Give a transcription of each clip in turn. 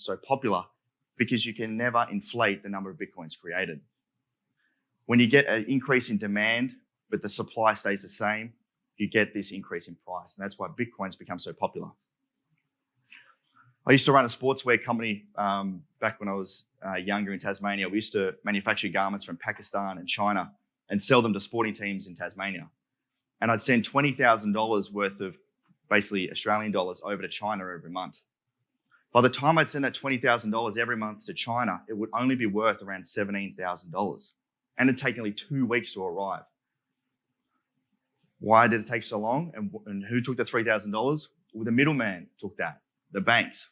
so popular because you can never inflate the number of Bitcoins created. When you get an increase in demand, but the supply stays the same, you get this increase in price. And that's why Bitcoins become so popular. I used to run a sportswear company back when I was younger in Tasmania. We used to manufacture garments from Pakistan and China and sell them to sporting teams in Tasmania. And I'd send $20,000 worth of basically Australian dollars over to China every month. By the time I'd send that $20,000 every month to China, it would only be worth around $17,000. And it'd take nearly 2 weeks to arrive. Why did it take so long? And who took the $3,000? Well, the middleman took that, the banks.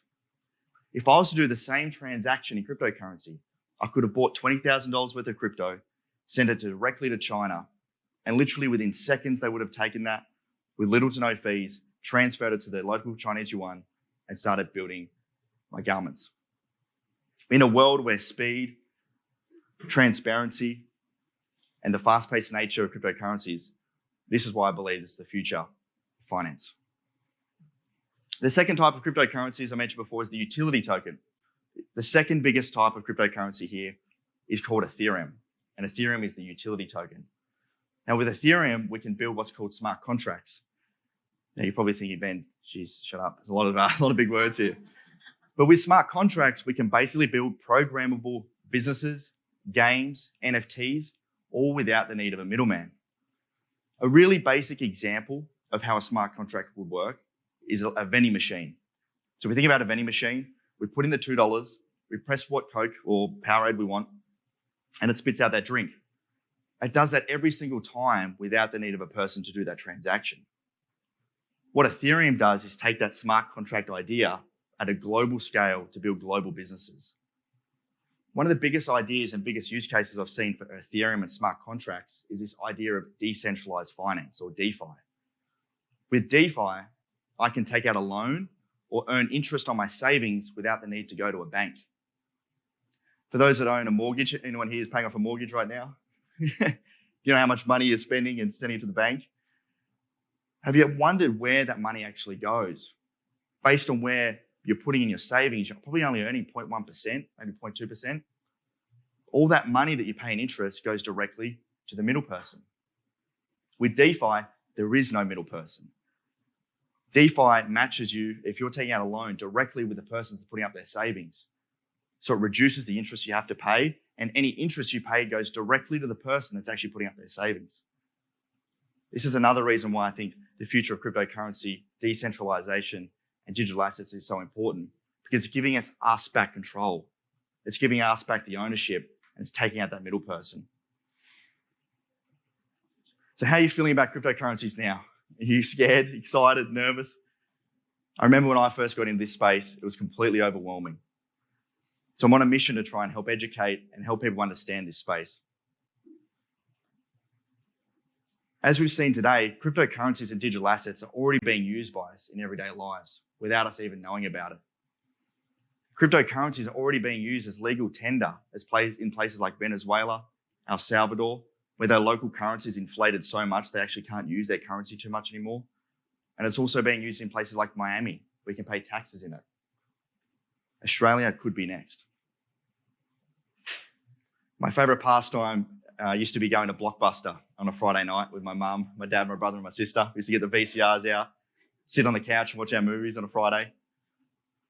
If I was to do the same transaction in cryptocurrency, I could have bought $20,000 worth of crypto, sent it directly to China, and literally within seconds, they would have taken that with little to no fees, transferred it to the local Chinese yuan, and started building my garments. In a world where speed, transparency, and the fast-paced nature of cryptocurrencies, this is why I believe this is the future of finance. The second type of cryptocurrency, as I mentioned before, is the utility token. The second biggest type of cryptocurrency here is called Ethereum, and Ethereum is the utility token. Now, with Ethereum, we can build what's called smart contracts. Now, you're probably thinking, Ben, geez, shut up. There's a lot of big words here. But with smart contracts, we can basically build programmable businesses, games, NFTs, all without the need of a middleman. A really basic example of how a smart contract would work is a vending machine. So we think about a vending machine, we put in the $2, we press what Coke or Powerade we want, and it spits out that drink. It does that every single time without the need of a person to do that transaction. What Ethereum does is take that smart contract idea at a global scale to build global businesses. One of the biggest ideas and biggest use cases I've seen for Ethereum and smart contracts is this idea of decentralized finance, or DeFi. With DeFi, I can take out a loan or earn interest on my savings without the need to go to a bank. For those that own a mortgage, anyone here is paying off a mortgage right now? You know how much money you're spending and sending to the bank? Have you wondered where that money actually goes? Based on where you're putting in your savings, you're probably only earning 0.1%, maybe 0.2%. All that money that you pay in interest goes directly to the middle person. With DeFi, there is no middle person. DeFi matches you, if you're taking out a loan, directly with the person that's putting up their savings. So it reduces the interest you have to pay, and any interest you pay goes directly to the person that's actually putting up their savings. This is another reason why I think the future of cryptocurrency, decentralization, and digital assets is so important, because it's giving us back control. It's giving us back the ownership, and it's taking out that middle person. So how are you feeling about cryptocurrencies now? Are you scared, excited, nervous? I remember when I first got into this space, it was completely overwhelming. So I'm on a mission to try and help educate and help people understand this space. As we've seen today, cryptocurrencies and digital assets are already being used by us in everyday lives without us even knowing about it. Cryptocurrencies are already being used as legal tender in places like Venezuela, El Salvador, where their local currency is inflated so much they actually can't use their currency too much anymore. And it's also being used in places like Miami, where you can pay taxes in it. Australia could be next. My favorite pastime used to be going to Blockbuster on a Friday night with my mum, my dad, my brother, and my sister. We used to get the VCRs out, sit on the couch and watch our movies on a Friday.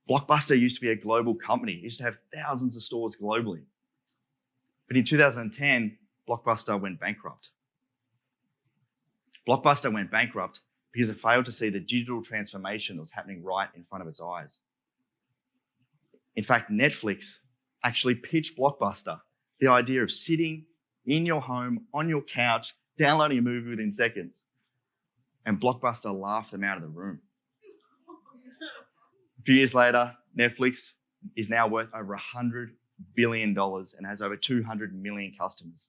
Blockbuster used to be a global company. It used to have thousands of stores globally. But in 2010, Blockbuster went bankrupt. Blockbuster went bankrupt because it failed to see the digital transformation that was happening right in front of its eyes. In fact, Netflix actually pitched Blockbuster the idea of sitting in your home, on your couch, downloading a movie within seconds. And Blockbuster laughed them out of the room. A few years later, Netflix is now worth over $100 billion and has over 200 million customers.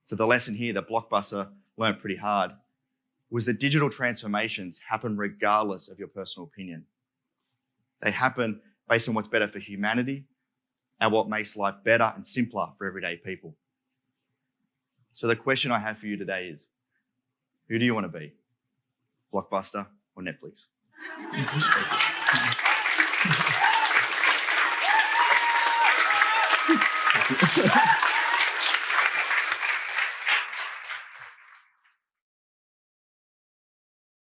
So the lesson here that Blockbuster learned pretty hard was that digital transformations happen regardless of your personal opinion. They happen based on what's better for humanity and what makes life better and simpler for everyday people. So the question I have for you today is, who do you want to be? Blockbuster or Netflix?